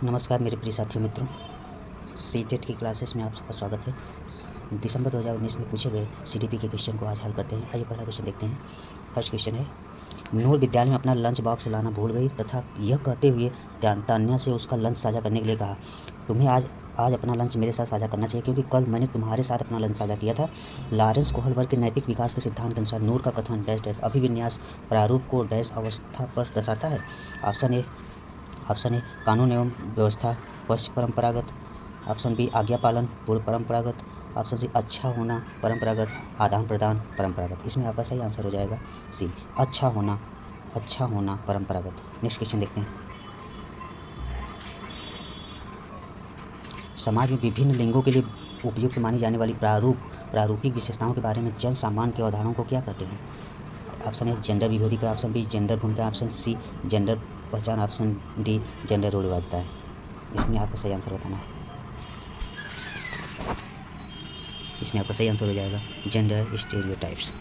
नमस्कार मेरे प्रिय साथियों मित्रों, सीटेट की क्लासेस में आप सबका स्वागत है। दिसंबर 2019 में पूछे गए सीडीपी के क्वेश्चन को आज हल करते हैं। आइए पहला क्वेश्चन देखते हैं। फर्स्ट क्वेश्चन है, नूर विद्यालय में अपना लंच बॉक्स लाना भूल गई तथा यह कहते हुए तान्या से उसका लंच साझा करने के लिए कहा, तुम्हें आज अपना लंच मेरे साथ साझा करना चाहिए क्योंकि कल मैंने तुम्हारे साथ अपना लंच साझा किया था। लॉरेंस कोहलबर्ग के नैतिक विकास के सिद्धांत के अनुसार नूर का कथन डैश डैश अभिविन्यास प्रारूप को डैश अवस्था पर दर्शाता है। ऑप्शन ए कानून एवं व्यवस्था पश्च परंपरागत, ऑप्शन बी आज्ञा पालन पूर्व परंपरागत, ऑप्शन सी अच्छा होना परंपरागत, आदान प्रदान परंपरागत। इसमें आपका सही आंसर हो जाएगा सी अच्छा होना परंपरागत। नेक्स्ट क्वेश्चन देखते हैं। समाज में विभिन्न लिंगों के लिए उपयुक्त मानी जाने वाली प्रारूपिक विशेषताओं के बारे में जन सामान्य के अवधारणाओं को क्या कहते हैं? ऑप्शन ए जेंडर विभेदीकरण, ऑप्शन बी जेंडर भूमिका, ऑप्शन सी जेंडर पहचान, ऑप्शन डी जेंडर रूढ़िवादिता है। इसमें आपको सही आंसर बताना है। इसमें आपका सही आंसर हो जाएगा जेंडर स्टेरियोटाइप्स,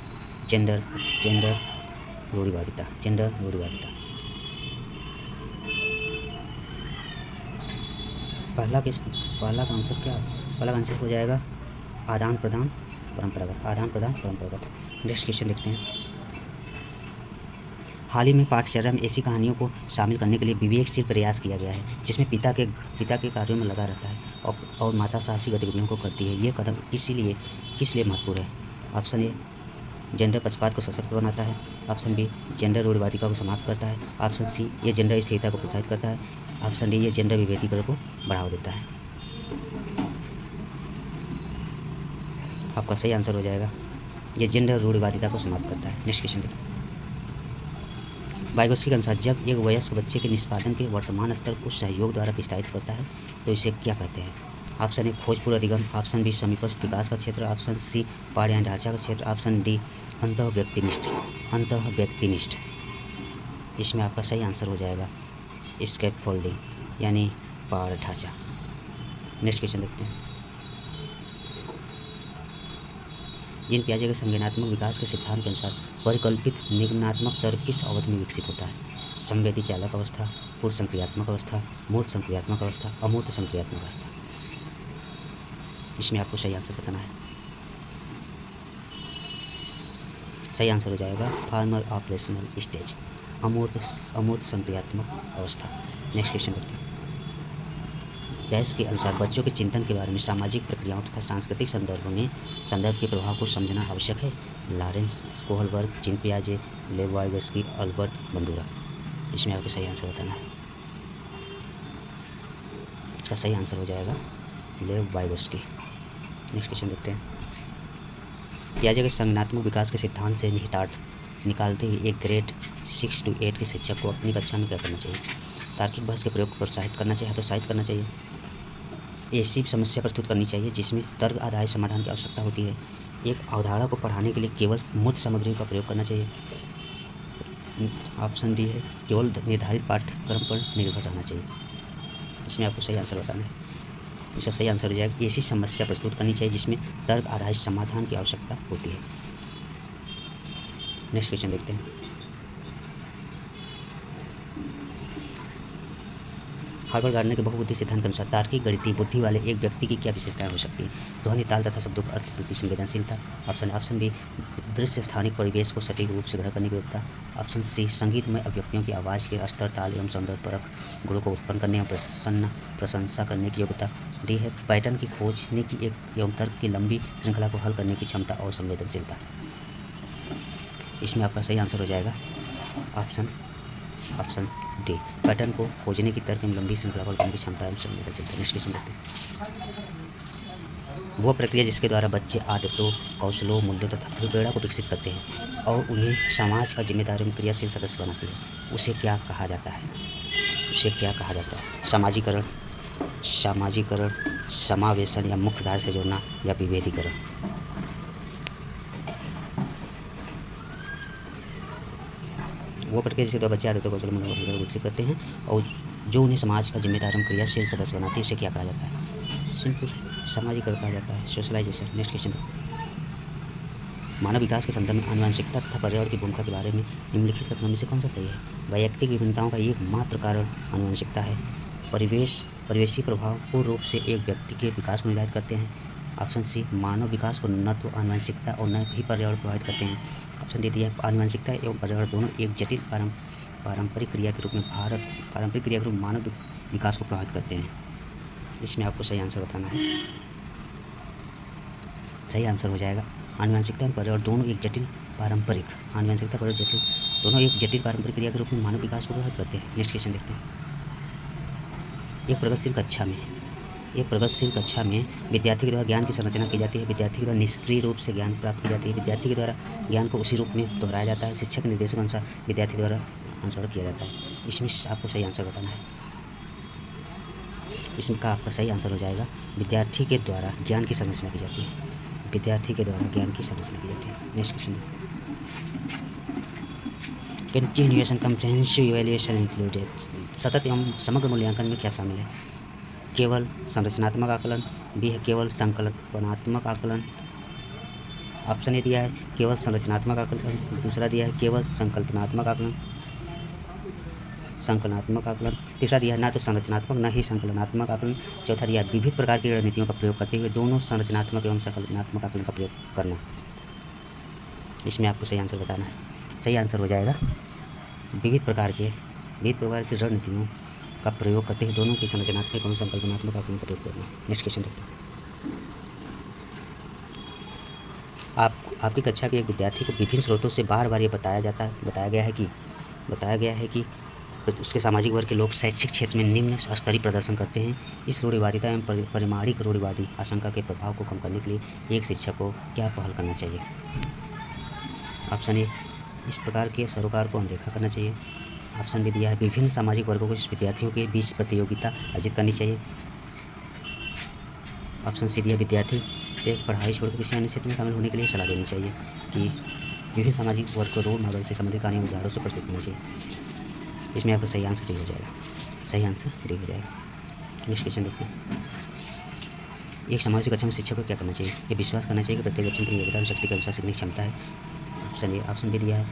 जेंडर रूढ़िवादिता। पहला का आंसर क्या है? पहला का आंसर हो जाएगा आदान प्रदान परंपरागत। नेक्स्ट क्वेश्चन देखते हैं। हाल ही में पाठ्यचर्या में ऐसी कहानियों को शामिल करने के लिए विवेकशील प्रयास किया गया है जिसमें पिता के कार्यों में लगा रहता है और माता साहसी गतिविधियों को करती है। ये कदम किस लिए महत्वपूर्ण है? ऑप्शन ए जेंडर पक्षपात को सशक्त बनाता है, ऑप्शन बी जेंडर रूढ़िवादिता को समाप्त करता है, ऑप्शन सी ये जेंडर स्थिरता को प्रोत्साहित करता है, ऑप्शन डी ये जेंडर विभेदीकरण को बढ़ावा देता है। आपका सही आंसर हो जाएगा ये जेंडर रूढ़िवादिता को समाप्त करता है। नेक्स्ट क्वेश्चन देखिए। वाइगोत्स्की के अनुसार जब एक वयस्क बच्चे के निष्पादन के वर्तमान स्तर को सहयोग द्वारा विस्तारित करता है तो इसे क्या कहते हैं? ऑप्शन ए खोजपूर्ण अधिगम, ऑप्शन बी समीपस्थ विकास का क्षेत्र, ऑप्शन सी पाठ या ढांचा का क्षेत्र, ऑप्शन डी अंतः व्यक्तिनिष्ठ। इसमें आपका सही आंसर हो जाएगा स्कैफोल्डिंग यानी पाठ ढांचा। नेक्स्ट क्वेश्चन देखते हैं। जीन पियाजे के संज्ञानात्मक विकास के सिद्धांत के अनुसार परिकल्पित निगमनात्मक तर्क किस अवधि में विकसित होता है? संवेदी चालक अवस्था, पूर्व संक्रियात्मक अवस्था, मूर्त संक्रियात्मक अवस्था, अमूर्त संक्रियात्मक अवस्था। इसमें आपको सही आंसर बताना है। सही आंसर हो जाएगा फॉर्मल ऑपरेशनल स्टेज, अमूर्त संक्रियात्मक अवस्था। नेक्स्ट क्वेश्चन देखते हैं। गैस के अनुसार बच्चों के चिंतन के बारे में सामाजिक प्रक्रियाओं तथा सांस्कृतिक संदर्भ के प्रभाव को समझना आवश्यक है। लॉरेंस कोहलबर्ग, जीन पियाजे, लेव वाइगोत्स्की, अल्बर्ट बंडूरा। इसमें आपको सही आंसर बताना है। इसका सही आंसर हो जाएगा लेव वाइगोत्स्की। नेक्स्ट क्वेश्चन देखते हैं। पियाजे के संज्ञानात्मक विकास के सिद्धांत से निहितार्थ निकालते हुए एक ग्रेड 6 to 8 के शिक्षक को अपनी कक्षा में क्या करना चाहिए? तार्किक बहस के प्रयोग को प्रोत्साहित करना चाहिए, हतोत्साहित करना चाहिए, ऐसी समस्या प्रस्तुत करनी चाहिए जिसमें तर्क आधारित समाधान की आवश्यकता होती है, एक अवधारणा को पढ़ाने के लिए केवल मूर्त सामग्री का प्रयोग करना चाहिए, ऑप्शन डी है केवल निर्धारित पाठ्यक्रम पर निर्भर रहना चाहिए। इसमें आपको सही आंसर बताना है। इसका सही आंसर हो जाएगा ऐसी समस्या प्रस्तुत करनी चाहिए जिसमें तर्क आधारित समाधान की आवश्यकता होती है। नेक्स्ट क्वेश्चन देखते हैं। हार्वर्ड गार्डनर के बहुबुद्धि सिद्धांत के अनुसार तार्किक गणितीय बुद्धि वाले एक व्यक्ति की क्या विशेषताएं हो सकती है? ध्वनि, ताल तथा शब्दों पर अर्थ प्रति संवेदनशीलता, ऑप्शन बी दृश्य स्थानिक परिवेश को सटीक रूप से ग्रहण करने की योग्यता, ऑप्शन सी संगीतमय अभिव्यक्तियों की आवाज़ के स्तर, ताल एवं सौंदर्यपरक गुणों को उत्पन्न करने एवं प्रशंसा करने की योग्यता, डी है पैटर्न की खोजने की एवं तर्क की लंबी श्रृंखला को हल करने की क्षमता और संवेदनशीलता। इसमें आपका सही आंसर हो जाएगा ऑप्शन डी पैटर्न को खोजने की तर्क एवं लंबी श्रृंखला को हल करने की क्षमता एवं संवेदनशीलता। नेक्स्ट क्वेश्चन देखते हैं। वह प्रक्रिया जिसके द्वारा बच्चे आदतों, कौशलों, मूल्यों तथा अभिप्रेरणा को विकसित करते हैं और उन्हें समाज का जिम्मेदार एवं क्रियाशील सदस्य बनाती है, उसे क्या कहा जाता है? सामाजिकरण, समावेशन या मुख्यधारा से जोड़ना या विभेदीकरण। वो प्रक्रिया जिसके द्वारा बच्चे आदतों, कौशल, मूल्यों को विकसित करते हैं और जो उन्हें समाज का जिम्मेदार एवं क्रियाशील सदस्य बनाती है, उसे क्या कहा जाता है? सिंपल सामाजिकरण कहा जाता है, सोशलाइजेशन। Next question. मानव विकास के संदर्भ में आनुवंशिकता तथा पर्यावरण की भूमिका के बारे में निम्नलिखित कथनों में से कौन सा सही है? वैयक्तिक विभिन्नताओं का एकमात्र कारण आनुवंशिकता है, परिवेशी प्रभाव पूर्ण रूप से एक व्यक्ति के विकास को निर्धारित करते हैं। ऑप्शन सी, मानव विकास को न तो आनुवंशिकता और न ही पर्यावरण प्रभावित करते हैं। ऑप्शन डी दिया है, आनुवंशिकता एवं पर्यावरण दोनों एक जटिल पारंपरिक क्रिया के रूप में मानव विकास को प्रभावित करते हैं। इसमें आपको सही आंसर बताना है। सही आंसर हो जाएगा आनुवंशिकता और पर्यावरण दोनों एक जटिल पारंपरिक क्रिया के रूप में मानव विकास को प्रभावित करते हैं। नेक्स्ट क्वेश्चन देखते हैं। एक प्रगतिशील कक्षा में विद्यार्थी के द्वारा ज्ञान की संरचना की जाती है। विद्यार्थी के द्वारा निष्क्रिय रूप से ज्ञान प्राप्त की जाती है। विद्यार्थी के द्वारा ज्ञान को उसी रूप में दोहराया जाता है। शिक्षक के निर्देशों के अनुसार विद्यार्थी द्वारा अनुसरण किया जाता है। इसमें आपको सही आंसर बताना है। इसमें का आपका सही आंसर हो जाएगा विद्यार्थी के द्वारा ज्ञान की संरचना की जाती है। Next question, continuation comprehensive evaluation included. सतत एवं समग्र मूल्यांकन में क्या शामिल है? केवल संरचनात्मक आकलन, बी है केवल संकल्पनात्मक आकलन। ऑप्शन ए दिया है केवल संरचनात्मक आकलन, दूसरा दिया है केवल संकल्पनात्मक आकलन, तीसरा दिया है ना तो संरचनात्मक न ही संकलनात्मक आकलन, चौथा दिया है विविध प्रकार की रणनीतियों का प्रयोग करते हुए दोनों संरचनात्मक एवं संकल्पनात्मक आकलन का प्रयोग करना। इसमें आपको सही आंसर बताना है। सही आंसर हो जाएगा विविध प्रकार की रणनीतियों का प्रयोग करते हुए दोनों की संरचनात्मक एवं संकल्पनात्मक आकलन का प्रयोग करना। नेक्स्ट क्वेश्चन देखते हैं। आपकी कक्षा के एक विद्यार्थी को विभिन्न स्रोतों से बार ये बताया गया है कि उसके सामाजिक वर्ग के लोग शैक्षिक क्षेत्र में निम्न स्तरीय प्रदर्शन करते हैं। इस रूढ़िवादिता एवं परिमाणिक रूढ़िवादी आशंका के प्रभाव को कम करने के लिए एक शिक्षक को क्या पहल करना चाहिए? ऑप्शन ए, इस प्रकार के सरोकार को अनदेखा करना चाहिए। ऑप्शन बी दिया है विभिन्न सामाजिक वर्गों को विद्यार्थियों के बीच प्रतियोगिता आयोजित करनी चाहिए। ऑप्शन सी दिया विद्यार्थी से पढ़ाई छोड़कर किसी अन्य क्षेत्र में शामिल होने के लिए सलाह देनी चाहिए कि विभिन्न सामाजिक वर्ग को रोल मॉडल से संबंधित कहानियों उदाहरणों से प्रस्तुत करना चाहिए। इसमें आपका सही आंसर डी हो जाएगा। नेक्स्ट क्वेश्चन देखते हैं। एक सामाजिक कक्षा में शिक्षक को क्या करना चाहिए? ये विश्वास करना चाहिए कि प्रत्येक बच्चे की योग्यता और शक्ति के अनुसार सीखने की क्षमता है। ऑप्शन बी दिया है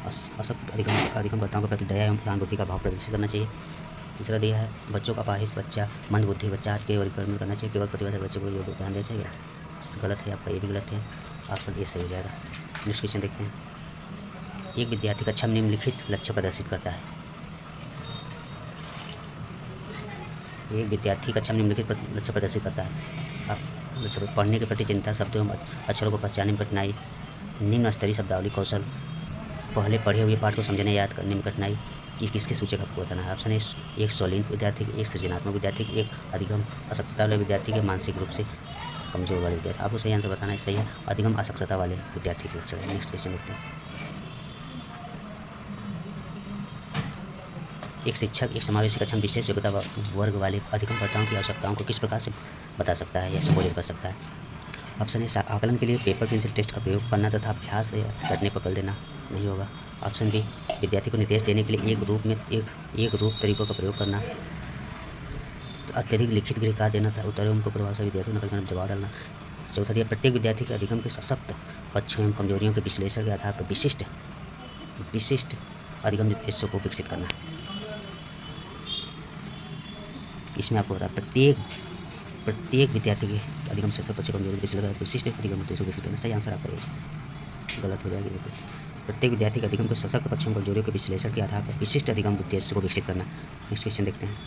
असक्त अधिगमकर्ताओं के प्रति दया एवं सहानुभूति का भाव प्रदर्शित करना चाहिए। तीसरा दिया है बच्चों का अपाहिज बच्चा, मंदबुद्धि बच्चा के वर्गीकरण करना चाहिए। केवल प्रतिभाशाली बच्चे को ध्यान देना चाहिए। गलत है आपका, ये भी गलत है। ऑप्शन ए सही हो जाएगा। नेक्स्ट क्वेश्चन देखते हैं। एक विद्यार्थी कक्षा में निम्नलिखित लक्ष्य प्रदर्शित करता है। पढ़ने के प्रति चिंता, शब्दों एवं अक्षरों को पहचानने में कठिनाई, निम्न स्तरीय शब्दावली कौशल, पहले पढ़े हुए पाठ को समझने याद करने में कठिनाई। किसके सूचक आपको बताना है? ऑप्शन ए, एक सौलीन विद्यार्थी, एक सृजनात्मक विद्यार्थी, एक अधिगम अशक्तता वाले विद्यार्थी के मानसिक रूप से कमजोर वाले विद्यार्थी। आपको सही आंसर बताना है। सही है अधिगम अशक्तता वाले विद्यार्थी के लक्षण। नेक्स्ट क्वेश्चन देखते हैं। एक शिक्षक एक समावेशी कक्षा में विशेष योग्यता वर्ग वाले अधिगमकर्ताओं की आवश्यकताओं को किस प्रकार से बता सकता है या संबोधित कर सकता है? ऑप्शन ए, आकलन के लिए पेपर पेंसिल टेस्ट का प्रयोग करना तथा अभ्यास या रटने पर बल देना नहीं होगा। ऑप्शन बी, विद्यार्थी को निर्देश देने के लिए एक रूप तरीकों का प्रयोग करना, अत्यधिक लिखित गृहकार्य देना था, उत्तरों उनको प्रभावशाली विद्यार्थियों को नकल करने दबाव डालना। चौथा दिया प्रत्येक विद्यार्थी के अधिगम के सशक्त पक्षों एवं कमजोरियों के विश्लेषण के आधार पर विशिष्ट अधिगम उद्देश्यों को विकसित करना। इसमें आपको बता प्रत्येक विद्यार्थी के अधिगम से सब बच्चों को विशिष्ट अधिगम उद्देश्यों को विकसित करना। सही आंसर आपका गलत हो जाएगी। प्रत्येक विद्यार्थी के अधिगम के सशक्त पक्षों को कमजोरियों के विश्लेषण के आधार पर विशिष्ट अधिगम उद्देश्य को विकसित करना। नेक्स्ट क्वेश्चन देखते हैं।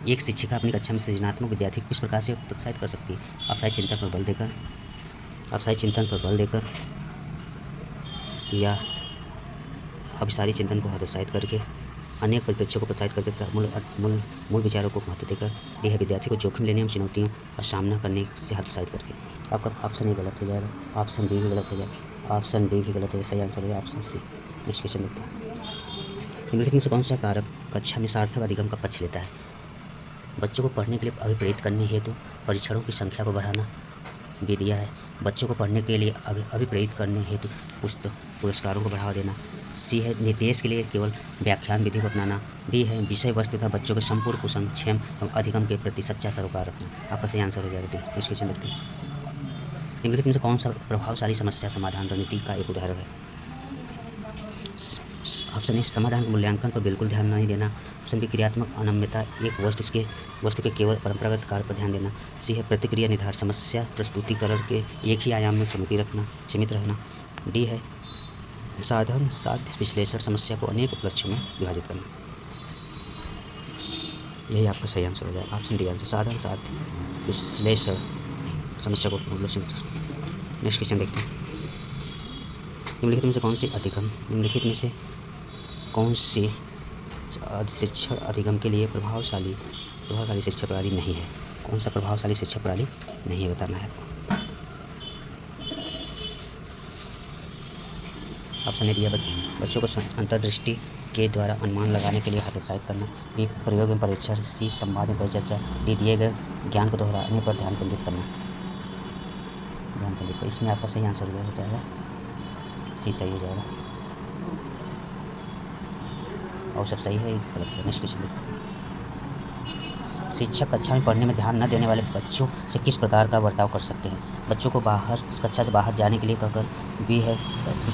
एक शिक्षिका अपनी कक्षा में सृजनात्मक विद्यार्थी को किस प्रकार से प्रोत्साहित कर सकती है? अवसायी चिंतन पर बल देकर या अभिसारी चिंतन को हतोत्साहित करके, अनेक परिप्रेक्ष्यों को प्रोत्साहित करके तथा मूल विचारों को महत्व देकर, यह विद्यार्थी को जोखिम लेने एवं चुनौतियों का सामना करने से हतोत्साहित करके। आपका ऑप्शन ए गलत हो जाएगा। ऑप्शन बी भी गलत हो जाएगा। ऑप्शन डी भी गलत है। सही आंसर है ऑप्शन सी। नेक्स्ट क्वेश्चन देखते हैं। निम्नलिखित में से कौन सा कारक कक्षा में सार्थक अधिगम का पक्ष लेता है? बच्चों को पढ़ने के लिए अभिप्रेरित करने हेतु परीक्षणों की संख्या को बढ़ाना, बी दिया है बच्चों को पढ़ने के लिए अभिप्रेरित करने हेतु पुरस्कारों को बढ़ावा देना, सी है निर्देश के लिए केवल व्याख्यान विधि को अपनाना, डी है विषय वस्तु तथा बच्चों के संपूर्ण कुसंक्षेम एवं अधिगम के प्रति सच्चा सरोकार रखना। आपका सही आंसर हो जाएगा डी। नेक्स्ट क्वेश्चन देखते हैं। निम्नलिखित में से कौन सा प्रभावशाली समस्या समाधान रणनीति का एक उदाहरण है? ऑप्शन ए समाधान के मूल्यांकन पर बिल्कुल ध्यान नहीं देना। ऑप्शन बी क्रियात्मक अनम्यता, एक वस्तु के केवल परंपरागत कार्य पर ध्यान देना। सी है प्रतिक्रिया निर्धारण, समस्या प्रस्तुतिकरण के एक ही आयाम में सीमित रहना। डी है साधन साध्य विश्लेषण, समस्या को अनेक उपलक्ष्यों में विभाजित करना। यही आपका सही आंसर हो जाएगा, ऑप्शन डी आंसर, साधन साध्य विश्लेषण, समस्या को उपलक्ष्यों में। नेक्स्ट क्वेश्चन देखते हैं। निम्नलिखित में से कौन सी शिक्षण अधिगम के लिए प्रभावशाली शिक्षा प्रणाली नहीं है? कौन सा प्रभावशाली शिक्षा प्रणाली नहीं है, बताना है आपको। ऑप्शन ए दिया, बच्चों को अंतर्दृष्टि के द्वारा अनुमान लगाने के लिए हतोत्साहित करना। बी प्रयोग में परीक्षण। सी संवाद में परिचर्चा। डी दिए गए ज्ञान को दोहराने पर ध्यान केंद्रित करना। इसमें आपका सही आंसर हो जाएगा सी, सही हो जाएगा। और सब सही है, गलत है। नेक्स्ट क्वेश्चन देखो। शिक्षक कक्षा में पढ़ने में ध्यान न देने वाले बच्चों से किस प्रकार का बर्ताव कर सकते हैं? बच्चों को कक्षा से बाहर जाने के लिए कहकर। बी है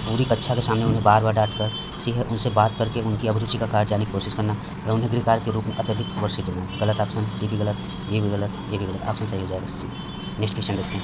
पूरी कक्षा के सामने उन्हें बार बार डांटकर। सी है उनसे बात करके उनकी अभिरुचि का कार्य जाने की कोशिश करना, या उन्हें गृहकार्य के रूप में अत्यधिक वर्षित देना। गलत ऑप्शन, डी भी गलत, ये भी गलत, ये भी गलत। ऑप्शन सही हो जाएगा सी। नेक्स्ट क्वेश्चन देखते हैं।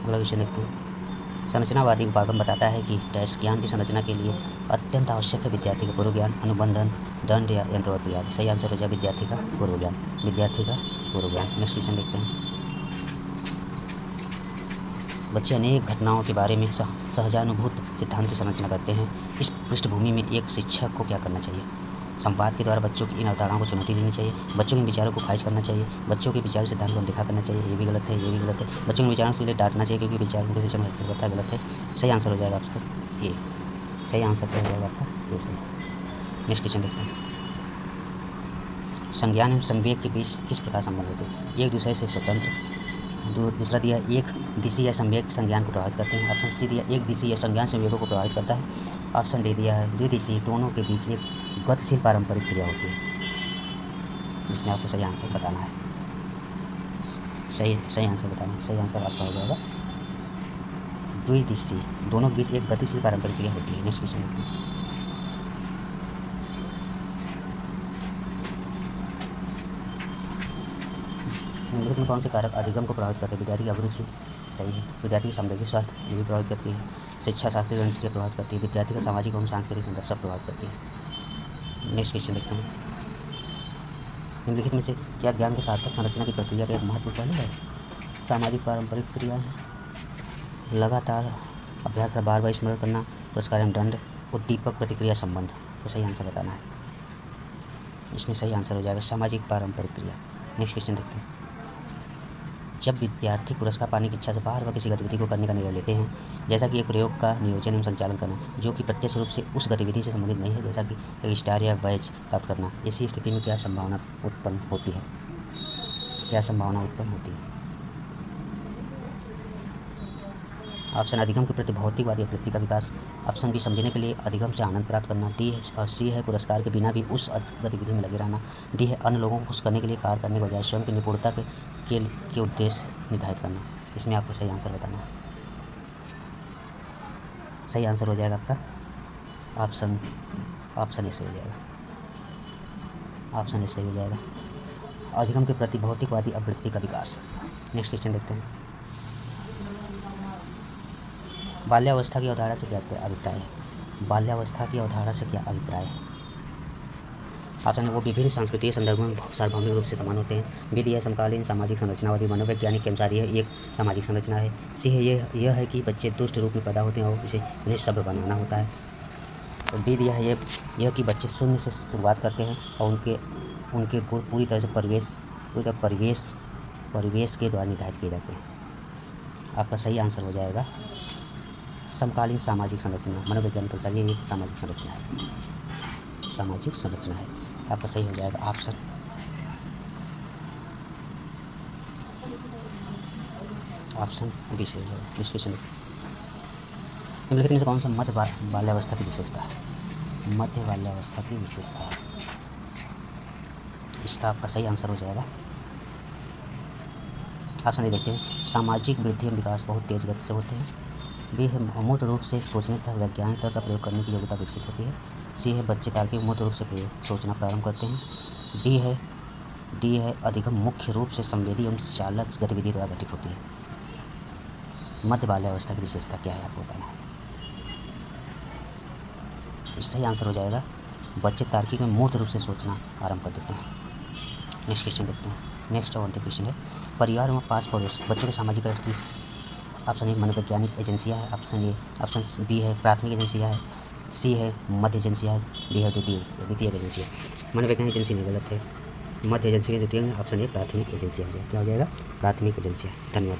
अगला क्वेश्चन देखते हैं। संरचनावादी उपागम बताता है कि टैक्स ज्ञान की संरचना के लिए अत्यंत आवश्यक है विद्यार्थी का पूर्व ज्ञान, अनुबंधन, दंड या यंत्रवत ज्ञान। सही आंसर हो जाए विद्यार्थी का पूर्व ज्ञान, विद्यार्थी का पूर्व ज्ञान। नेक्स्ट क्वेश्चन देखते हैं। बच्चे अनेक घटनाओं के बारे में सहजानुभूत सिद्धांत की संरचना करते हैं। इस पृष्ठभूमि में एक शिक्षक को क्या करना चाहिए? संवाद के द्वारा बच्चों की इन अवधारणाओं को चुनौती देनी चाहिए, बच्चों के विचारों को खारिज करना चाहिए, बच्चों के विचार सिद्धांत को अनदेखा करना चाहिए। ये भी गलत है, ये भी गलत है। बच्चों के विचारों के लिए डांटना चाहिए क्योंकि विचार उनके शिक्षण में गलत है, गलत है। सही आंसर हो जाएगा आपका ये, सही आंसर हो जाएगा आपका ये सही। नेक्स्ट क्वेश्चन देखते हैं। संज्ञान एवं संवेग के बीच किस प्रकार संबंध होते हैं? एक दूसरे से स्वतंत्र। दूसरा दिया एक दिशीय संवेग संज्ञान को प्रभावित करते हैं। ऑप्शन सी दिया एक दिशीय संज्ञान संवेगों को प्रभावित करता है। ऑप्शन डी दिया है द्विदिशीय, दोनों के बीच एक गतिशील पारंपरिक क्रिया होती है। इसमें आपको सही आंसर बताना है, सही आंसर बताना है। सही आंसर आपका हो जाएगा द्विदिशीय, दोनों के बीच एक गतिशील पारंपरिक क्रिया होती है। नेक्स्ट क्वेश्चन देखते हैं। निम्नलिखित में कौन से कारक अधिगम को प्रभावित करते हैं? विद्यार्थी की अभिरुचि, सही है। विद्यार्थी की सामग्रिक स्वास्थ्य, ये भी प्रभावित करती है। शिक्षा शास्त्रीय रणनीति प्रभावित करती है। विद्यार्थी का सामाजिक एवं सांस्कृतिक संदर्भ सब प्रभावित करती है। नेक्स्ट क्वेश्चन देखते हैं। निम्नलिखित में से क्या ज्ञान के सार्थक संरचना की प्रक्रिया का एक महत्वपूर्ण पहलू है? सामाजिक पारंपरिक क्रिया, लगातार अभ्यास, बार बार स्मरण करना, पुरस्कार एवं दंड, उद्दीपक प्रतिक्रिया संबंध। तो सही आंसर बताना है। इसमें सही आंसर हो जाएगा सामाजिक पारंपरिक क्रिया। नेक्स्ट क्वेश्चन देखते हैं। जब विद्यार्थी पुरस्कार पाने की इच्छा से बार बार किसी गतिविधि को करने का निर्णय लेते हैं, जैसा कि एक प्रयोग का नियोजन एवं संचालन करना, जो कि प्रत्यक्ष रूप से उस गतिविधि से संबंधित नहीं है, जैसा कि एक स्टार या बैच प्राप्त करना, ऐसी स्थिति में क्या संभावना उत्पन्न होती है? क्या संभावना उत्पन्न होती है? ऑप्शन अधिगम के प्रति भौतिकवादी प्रवृत्ति का विकास। ऑप्शन बी समझने के लिए अधिगम से आनंद प्राप्त करना। डी और सी है पुरस्कार के बिना भी उस गतिविधि में लगे रहना। डी है अन्य लोगों को खुश करने के लिए कार्य करने के बजाय स्वयं की निपुणता के उद्देश्य निर्धारित करना। इसमें आपको सही आंसर बताना है। सही आंसर हो जाएगा आपका ऑप्शन ए सही हो जाएगा। ऑप्शन ए सही हो जाएगा, अधिगम के प्रति भौतिकवादी प्रवृत्ति का विकास। नेक्स्ट क्वेश्चन देखते हैं। बाल्यावस्था की अवधारणा से क्या अभिप्राय है? बाल्यावस्था की अवधारणा से क्या अभिप्राय है? ऑप्शन वो विभिन्न सांस्कृतिक संदर्भों में सार्वभौमिक रूप से समान होते हैं। बी दिया समकालीन सामाजिक संरचनावादी मनोवैज्ञानिक के अनुसार यह एक सामाजिक संरचना है। सी है यह है कि बच्चे दुष्ट रूप में पैदा होते हैं और इसे उन्हें सभ्य बनाना होता है। तो डी दिया है यह कि बच्चे शून्य से शुरुआत करते हैं और उनके पूरी तरह से परिवेश के द्वारा निर्धारित किए जाते हैं। आपका सही आंसर हो जाएगा समकालीन सामाजिक संरचना, मनोवैज्ञानिक के अनुसार ये एक सामाजिक संरचना है, सामाजिक संरचना है। आपका सही हो जाएगा ऑप्शन बी सही हो जाएगा। क्वेश्चन निम्नलिखित में से कौन सा मध्य बाल्यावस्था की विशेषता है? मध्य बाल्यावस्था की विशेषता है। इसका आपका सही आंसर हो जाएगा ऑप्शन ए देखते हैं, सामाजिक वृद्धि एवं विकास बहुत तेज गति से होते हैं। बी है, मूर्त रूप से सोचने तथा वैज्ञानिक तर्क का प्रयोग करने की योग्यता विकसित होती है। सी है, बच्चे तार्किक मूर्त रूप से सोचना प्रारंभ करते हैं। डी है अधिगम मुख्य रूप से संवेदी एवं चालक गतिविधि द्वारा गठित होती है। मध्य बाल्यावस्था की विशेषता क्या है आपको बताना है। सही आंसर हो जाएगा, बच्चे तार्किक में मूर्त रूप से सोचना आरंभ कर देते हैं। नेक्स्ट क्वेश्चन देखते हैं। नेक्स्ट और अंतिम क्वेश्चन है, परिवार एवं पास पड़ोस बच्चों के सामाजिकरण की ऑप्शन ए मनोवैज्ञानिक एजेंसियाँ है, ऑप्शन बी है प्राथमिक एजेंसियाँ है, सी है मध्य एजेंसियाँ है, डी है द्वितीय एजेंसियाँ। मनोवैज्ञानिक एजेंसी में गलत है, मध्य एजेंसी में द्वितीय, ऑप्शन ए प्राथमिक एजेंसियाँ हो जाएगा। क्या हो जाएगा? प्राथमिक एजेंसियाँ। धन्यवाद।